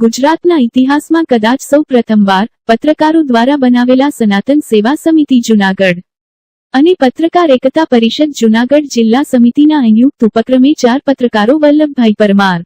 ગુજરાતના ઇતિહાસમાં કદાચ સૌ પ્રથમવાર પત્રકારો દ્વારા બનાવેલા સનાતન સેવા સમિતિ જૂનાગઢ અને પત્રકાર એકતા પરિષદ જૂનાગઢ જિલ્લા સમિતિના સંયુક્ત ઉપક્રમે 4 પત્રકારો વલ્લભભાઈ પરમાર,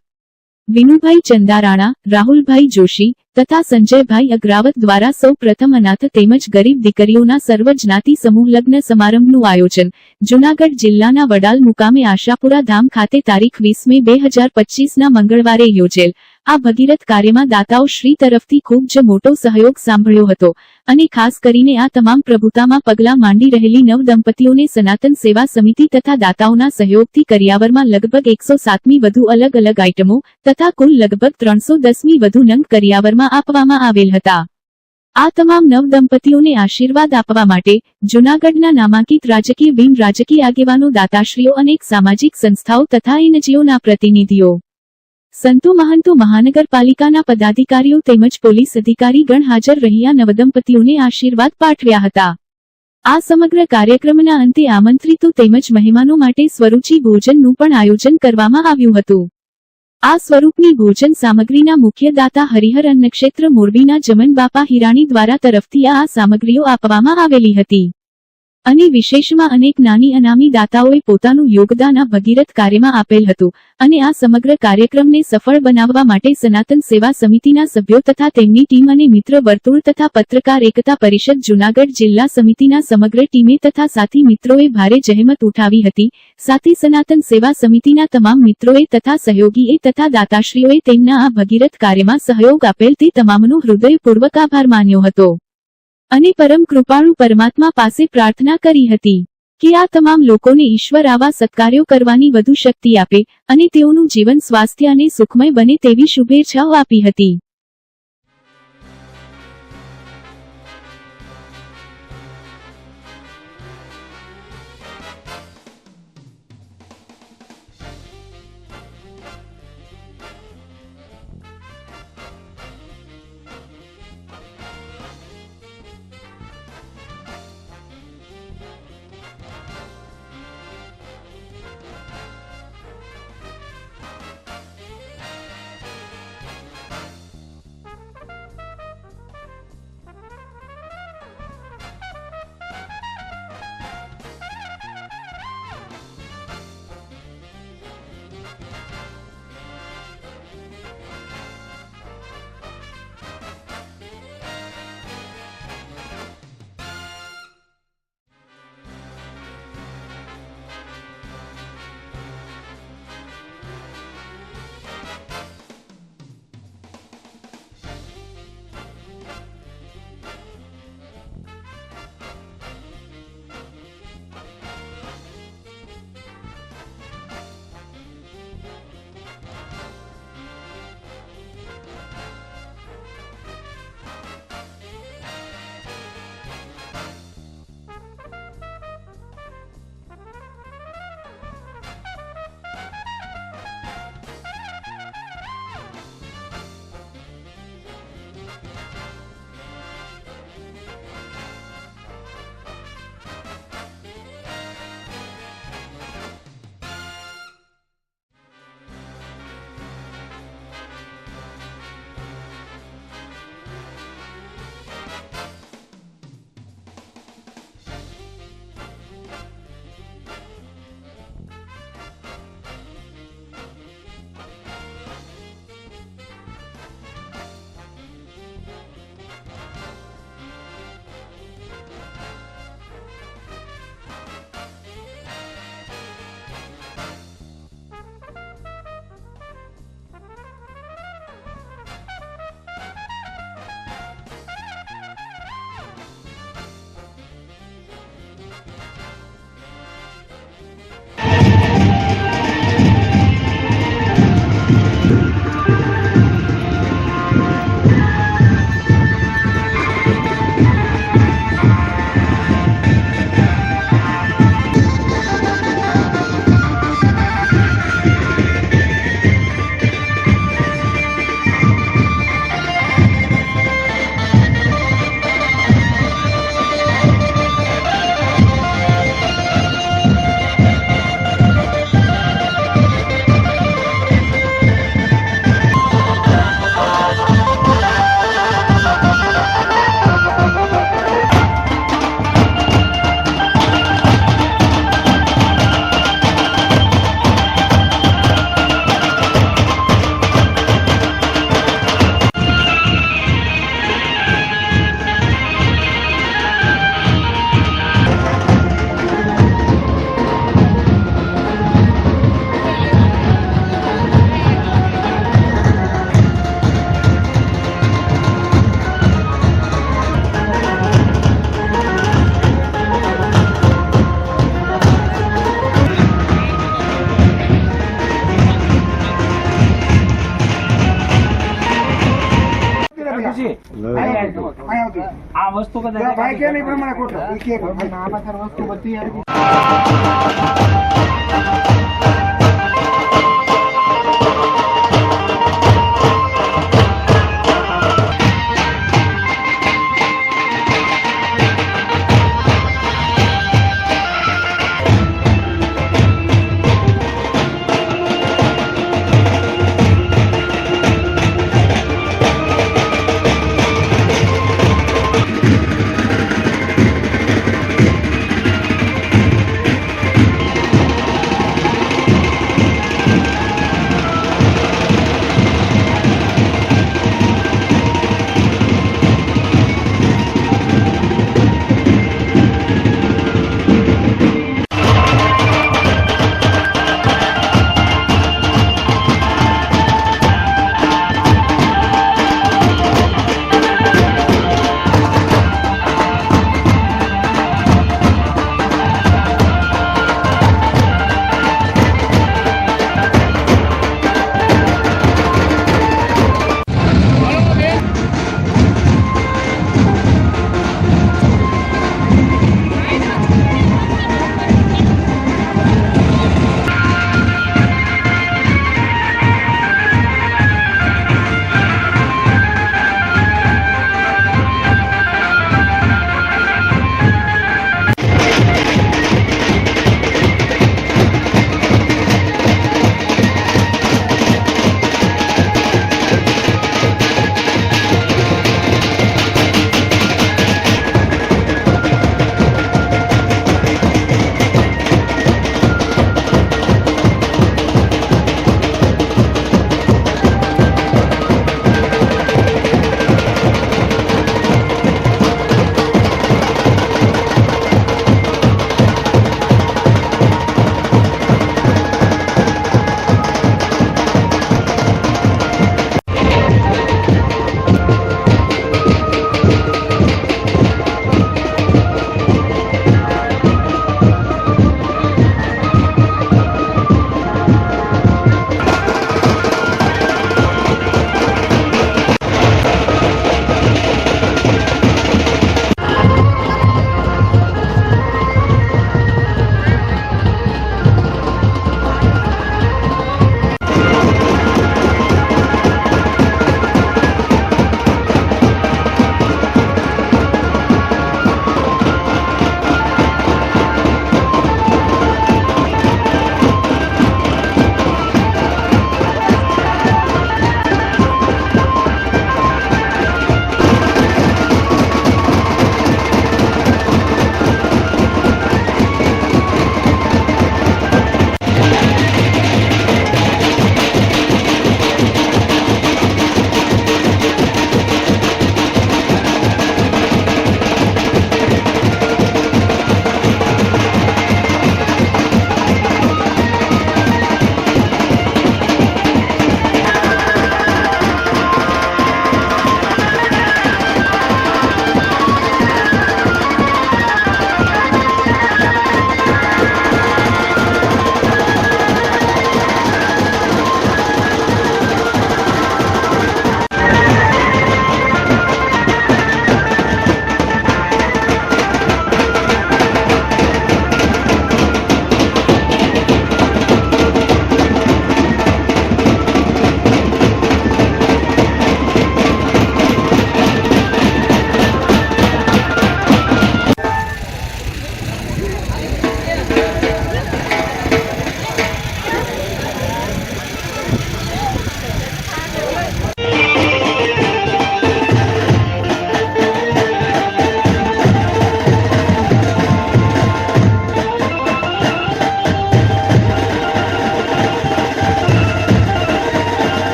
વિનુભાઈ ચંદારાણા, રાહુલભાઈ જોશી તથા સંજયભાઈ અગ્રાવત દ્વારા સૌ પ્રથમ અનાથ તેમજ ગરીબ દીકરીઓના સર્વ જ્ઞાતિ સમૂહ લગ્ન સમારંભનું આયોજન જૂનાગઢ જિલ્લાના વડાલ મુકામે આશાપુરા ધામ ખાતે તારીખ 20 મે 2025ના મંગળવારે યોજેલ આ ભગીરથ કાર્યમાં દાતાઓ શ્રી તરફથી ખૂબ જ મોટો સહયોગ સાંભળ્યો હતો અને ખાસ કરીને આ તમામ પ્રભુતામાં પગલાં માંડી રહેલી નવ દંપતીઓને સનાતન સેવા સમિતિ તથા દાતાઓના સહયોગથી કરિયાવરમાં લગભગ 107મી વધુ અલગ અલગ આઇટમો તથા કુલ લગભગ 310મી વધુ નંગ કરિયાવરમાં આપવામાં આવેલ હતા। આ તમામ નવ દંપતીઓને આશીર્વાદ આપવા માટે જૂનાગઢના નામાંકિત રાજકીય બિન રાજકીય આગેવાનો, દાતાશ્રીઓ, અનેક સામાજિક સંસ્થાઓ તથા એનજીઓના પ્રતિનિધિઓ, સંતો, મહંતો, મહાનગરપાલિકાના પદાધિકારીઓ તેમજ પોલીસ અધિકારી ગણ હાજર રહી આ નવદંપતીઓને આશીર્વાદ પાઠવ્યા હતા। આ સમગ્ર કાર્યક્રમના અંતે આમંત્રિતો તેમજ મહેમાનો માટે સ્વરૂચિ ભોજનનું પણ આયોજન કરવામાં આવ્યું હતું। આ સ્વરૂપની ભોજન સામગ્રીના મુખ્ય દાતા હરિહર અન્નક્ષેત્ર મોરબીના જમન બાપા હિરાણી દ્વારા તરફથી આ સામગ્રીઓ આપવામાં આવેલી હતી અને વિશેષમાં અનેક નાની અનામી દાતાઓએ પોતાનું યોગદાન આ ભગીરથ કાર્યમાં આપેલ હતું અને આ સમગ્ર કાર્યક્રમને સફળ બનાવવા માટે સનાતન સેવા સમિતિના સભ્યો તથા તેમની ટીમ અને મિત્ર વર્તુળ તથા પત્રકાર એકતા પરિષદ જૂનાગઢ જિલ્લા સમિતિના સમગ્ર ટીમે તથા સાથી મિત્રોએ ભારે જહેમત ઉઠાવી હતી। સાથી સનાતન સેવા સમિતિના તમામ મિત્રોએ તથા સહયોગીએ તથા દાતાશ્રીઓએ તેમના આ ભગીરથ કાર્યમાં સહયોગ આપેલ તે તમામનો હૃદયપૂર્વક આભાર માન્યો હતો અને પરમ કૃપાળુ પરમાત્મા પાસે પ્રાર્થના કરી હતી કે આ તમામ લોકોને ઈશ્વર આવા સત્કાર્યો કરવાની વધુ શક્તિ આપે અને તેઓનું જીવન સ્વાસ્થ્ય અને સુખમય બને તેવી શુભેચ્છાઓ આપી હતી। આ વસ્તુ કદાચ ભાઈ કે નહીં પ્રમાણે ખોટો એ કે ભાઈ આ પાછળ વસ્તુ બધી આવી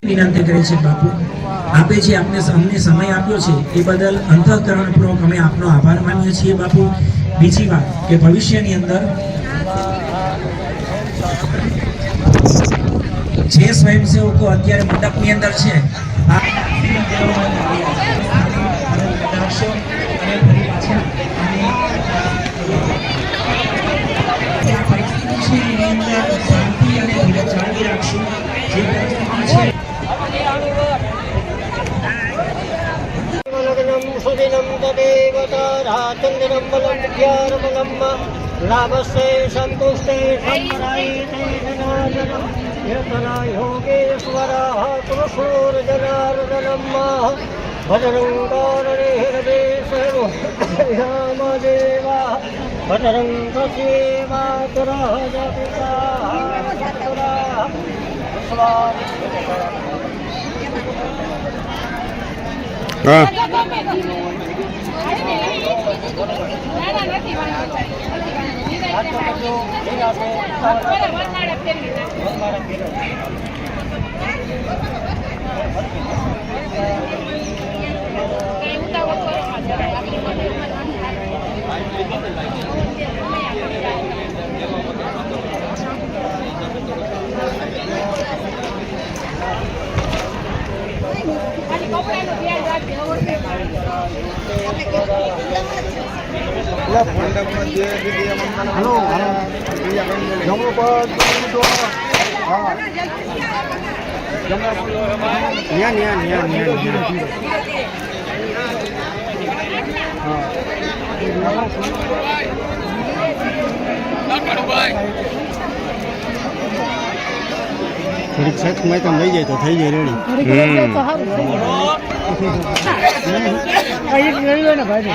વિનંતી કરી છે બાપુ, આપે જે અમને સમય આપ્યો છે એ બદલ અંતઃકરણપૂર્વક અમે આપનો આભાર માનીએ છીએ બાપુ. બીજી વાત કે ભવિષ્યની અંદર જે સ્વયંસેવકો અત્યારે મંડપની અંદર છે આ પરિસ્થિતિ છે એની અંદર શાંતિ અને ધીરજ જાળવી રાખશું. જે પરિસ્થિતિ છે लग्नं सुदिनं तदेव ताराचन्द्रं बलं विद्यारमलं लाभस्ते सन्तुष्टे सम्परायते जनार्दनं यतना योगेश्वरः पुरुषोर्जनार्दनं भद्रं कारणेरवे सर्वयामदेवा भद्रं तस्येमातरः जपिताः હલો જમણું પગ હા થોડીક સેક્સમાં તમે લઈ જાય તો થઈ જાય રેડી ને ભાઈ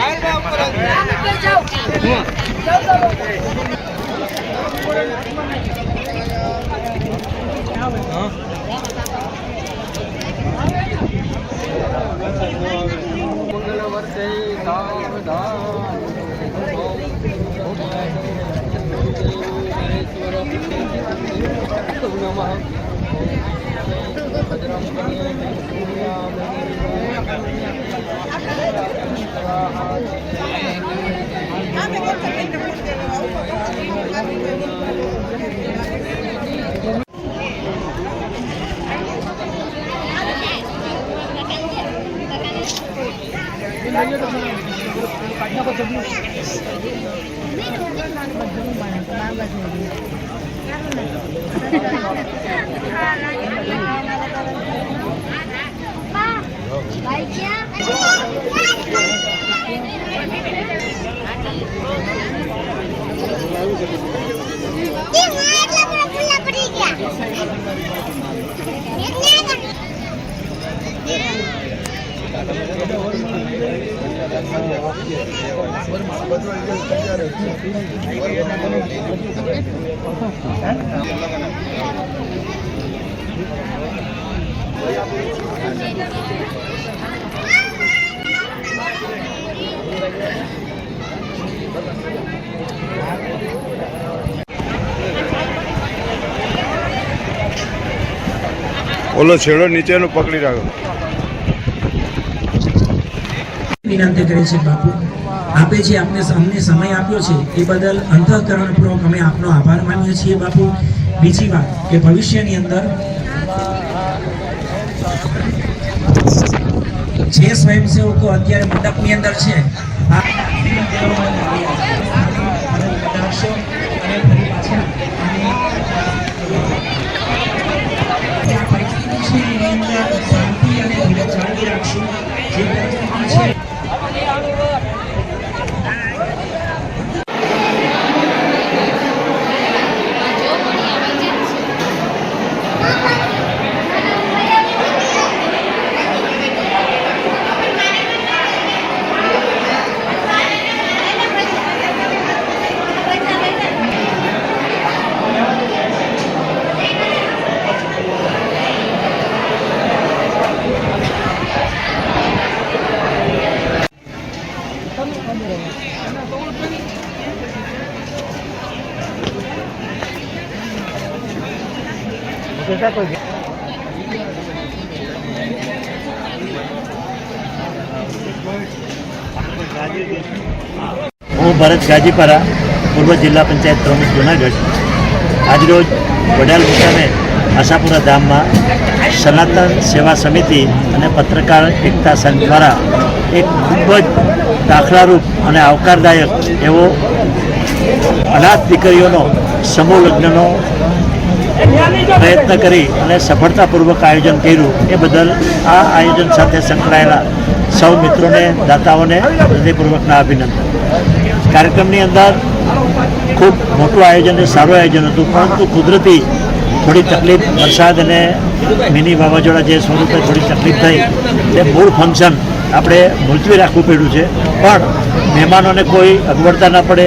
ઓલો છેડો નીચેનો પકડી રાખો. વિનંતી કરી છે બાપુ, આપે જે અમને સમય આપ્યો છે એ બદલ અંતઃકરણપૂર્વક અમે આપનો આભાર માનીએ છીએ બાપુ. બીજી વાત કે ભવિષ્યની અંદર જે સ્વયંસેવકો અત્યારે મંડપની અંદર છે આ પરિસ્થિતિ છે એની અંદર શાંતિ અને ધીરજ જાળવી રાખશું. જે પરિસ્થિતિ છે જતા કોઈ હું ભરત ગાજીપરા, પૂર્વ જિલ્લા પંચાયત પ્રમુખ જુનાગઢ. આજરોજ વડાલ મુકામે આશાપુરા ધામમાં સનાતન સેવા સમિતિ અને પત્રકાર એકતા સંઘ દ્વારા એક ખૂબ જ દાખલારૂપ અને આવકારદાયક એવો અનાથ દીકરીઓનો સમૂહ લગ્નનો પ્રયત્ન કરી અને સફળતાપૂર્વક આયોજન કર્યું. એ બદલ આ આયોજન સાથે સંકળાયેલા સૌ મિત્રોને, દાતાઓને હૃદયપૂર્વકના અભિનંદન. કાર્યક્રમની અંદર ખૂબ મોટું આયોજન અને સારું આયોજન હતું, પરંતુ કુદરતી થોડી તકલીફ, વરસાદ અને મિની વાવાઝોડા જે સ્વરૂપે થોડી તકલીફ થઈ, તે મૂળ ફંક્શન આપણે મુલતવી રાખવું પડ્યું છે. પણ મહેમાનોને કોઈ અગવડતા ન પડે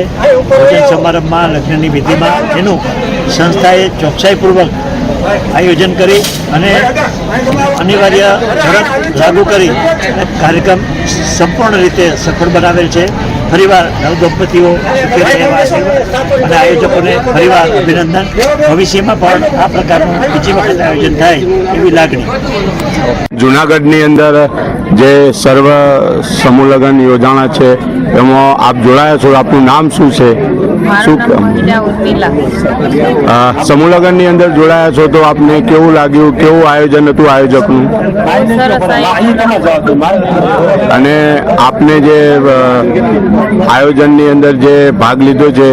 ભોજન સમારંભમાં, લગ્નની વિધિમાં, એનું સંસ્થાએ ચોકસાઈપૂર્વક આયોજન કરી અને અનિવાર્ય શરત લાગુ કરી અને કાર્યક્રમ સંપૂર્ણ રીતે સફળ બનાવેલ છે. ફરીવાર નવદંપતીઓ સુખી રહે એવા આશીર્વાદ અને આયોજકોને ફરીવાર અભિનંદન. ભવિષ્યમાં પણ આ પ્રકારનું બીજી વખત આયોજન થાય એવી લાગણી. જુનાગઢની અંદર જે સર્વ સમૂહ લગ્ન યોજાણા છે એમાં આપ જોડાયા છો. આપનું નામ શું છે? શું સમૂહ લગ્નની અંદર જોડાયા છો તો આપને કેવું લાગ્યું? કેવું આયોજન હતું આયોજકનું? અને આપને જે આયોજનની અંદર જે ભાગ લીધો છે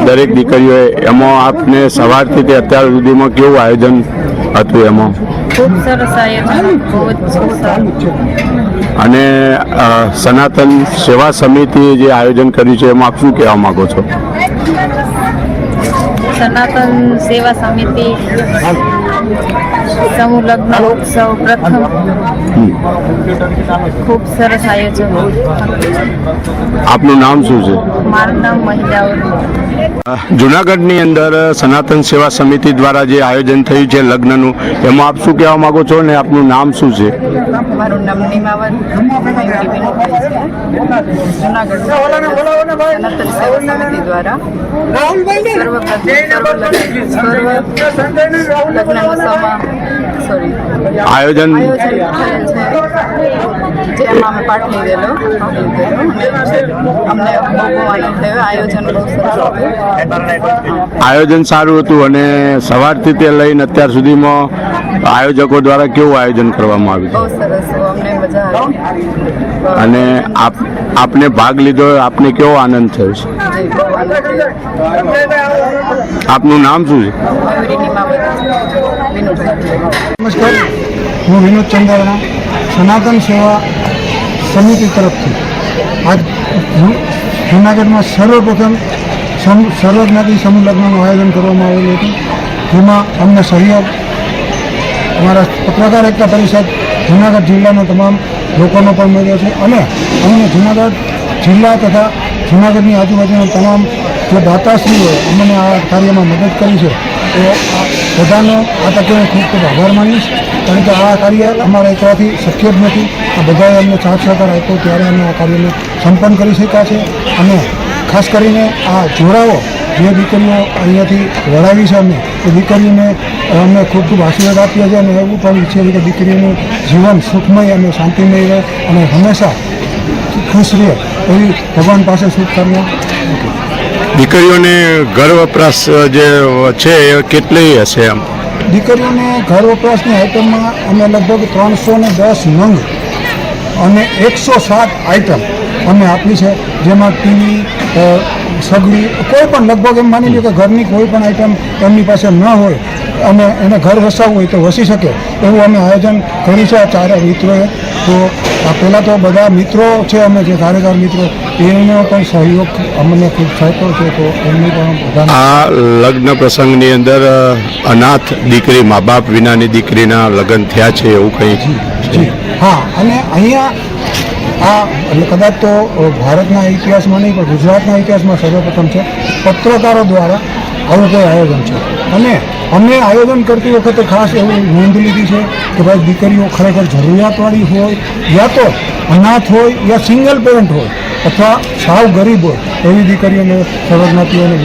દરેક દીકરીઓએ, એમાં આપને સવારથી તે અત્યાર સુધીમાં કેવું આયોજન હતું? એમાં ખૂબ સરસ આયોજન, બહુ જ સારું. અને સનાતન સેવા સમિતિએ જે આયોજન કર્યું છે એમાં આપ શું કહેવા માંગો છો? સનાતન સેવા સમિતિ સમૂહ લગ્ન ઉત્સવ પ્રથમ ખૂબ સરસ આયોજન. આપનું નામ શું છે? મારું નામ મહિલાઓ. જુનાગઢની અંદર સનાતન સેવા સમિતિ દ્વારા જે આયોજન થયું છે લગ્નનું, એમાં આપ શું કહેવા માંગો છો અને આપનું નામ શું છે? મારું નામ નિમાવત જુનાગઢ સનાતન સેવા સમિતિ દ્વારા આયોજન જેમાં અમે પાઠ લીધેલો અમને બહુ આનંદ થયો. આયોજન બહુ સરસ હતું. આયોજન સારું હતું. અને સવારથી તે લઈને અત્યાર સુધીમાં આયોજકો દ્વારા કેવું આયોજન કરવામાં આવ્યું? બહુ સરસ, અમને મજા આવી. અને આપને ભાગ લીધો, આપને કેવો આનંદ થયો છે? આપનું નામ શું છે? નમસ્કાર, હું વિનોદ ચંદ્રાણા, સનાતન સેવા સમિતિ તરફથી આજ જૂનાગઢમાં સર્વપ્રથમ સર્વજ્ઞાતિ સમૂહ લગ્નનું આયોજન કરવામાં આવેલું હતું. જેમાં અમને સહયોગ અમારા પત્રકાર એકતા પરિષદ જૂનાગઢ જિલ્લાના તમામ લોકોનો પણ મળ્યો છે. અને અમને જૂનાગઢ જિલ્લા તથા જૂનાગઢની આજુબાજુના તમામ જે દાતાશ્રીઓએ અમને આ કાર્યમાં મદદ કરી છે, તો બધાનો આ તકે હું ખૂબ ખૂબ આભાર માનીશ. કારણ કે આ કાર્ય અમારા એકવાથી શક્ય જ નથી. આ બધાએ અમને સાથ સહકાર આપ્યો ત્યારે અમે આ કાર્યને સંપન્ન કરી શક્યા છે. અને ખાસ કરીને આ જોડાઓ જે દીકરીઓ અહીંયાથી વળાવી છે અમે, એ દીકરીઓને અમે ખૂબ ખૂબ આશીર્વાદ આપ્યા છે. અને એવું પણ ઈચ્છીએ છીએ કે દીકરીઓનું જીવન સુખમય અને શાંતિમય રહે અને હંમેશા ખુશ રહે એવી ભગવાન પાસે શુભકામના. દીકરીઓને ઘર વપરાશ જે છે એ કેટલી હશે? એમ દીકરીઓને ઘર વપરાશની આઇટમમાં અમે લગભગ 310 નંગ અને 107 આઇટમ અમે આપી છે. જેમાં ટીવી, સગડી, કોઈ પણ લગભગ એમ માની લો કે ઘરની કોઈ પણ આઇટમ એમની પાસે ન હોય અને એને ઘર વસાવવું હોય તો વસી શકે એવું અમે આયોજન કર્યું છે આ ચારે મિત્રોએ. તો પહેલાં તો બધા મિત્રો છે અમે જે કાર્યકર મિત્રો, એનો પણ સહયોગ અમને ખૂબ સાચો છે. તો એમની પણ બધા આ લગ્ન પ્રસંગની અંદર અનાથ દીકરી, મા બાપ વિનાની દીકરીના લગ્ન થયા છે એવું કંઈ? જી હા. અને અહીંયા આ કદાચ તો ભારતના ઇતિહાસમાં નહીં પણ ગુજરાતના ઇતિહાસમાં સર્વપ્રથમ છે. પત્રકારો દ્વારા આવું કોઈ આયોજન છે. અને અમે આયોજન કરતી વખતે ખાસ એવું નોંધ લીધી છે કે ભાઈ દીકરીઓ ખરેખર જરૂરિયાતવાળી હોય, યા તો અનાથ હોય, યા સિંગલ પેરેન્ટ હોય, અથવા સાવ ગરીબ હોય એવી દીકરીઓને સર્વજ્ઞાતિઓને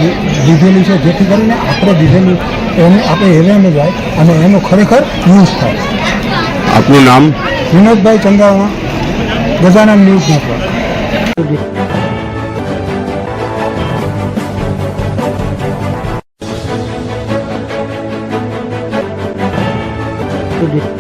લીધેલી છે, જેથી કરીને આપણે દીધેલું એને આપણે હેરાને જાય અને એનો ખરેખર યુઝ થાય. આપનું નામ? વિનોદભાઈ ચંદાણા, ગજાનન ન્યૂઝ નેટવર્ક. સુધી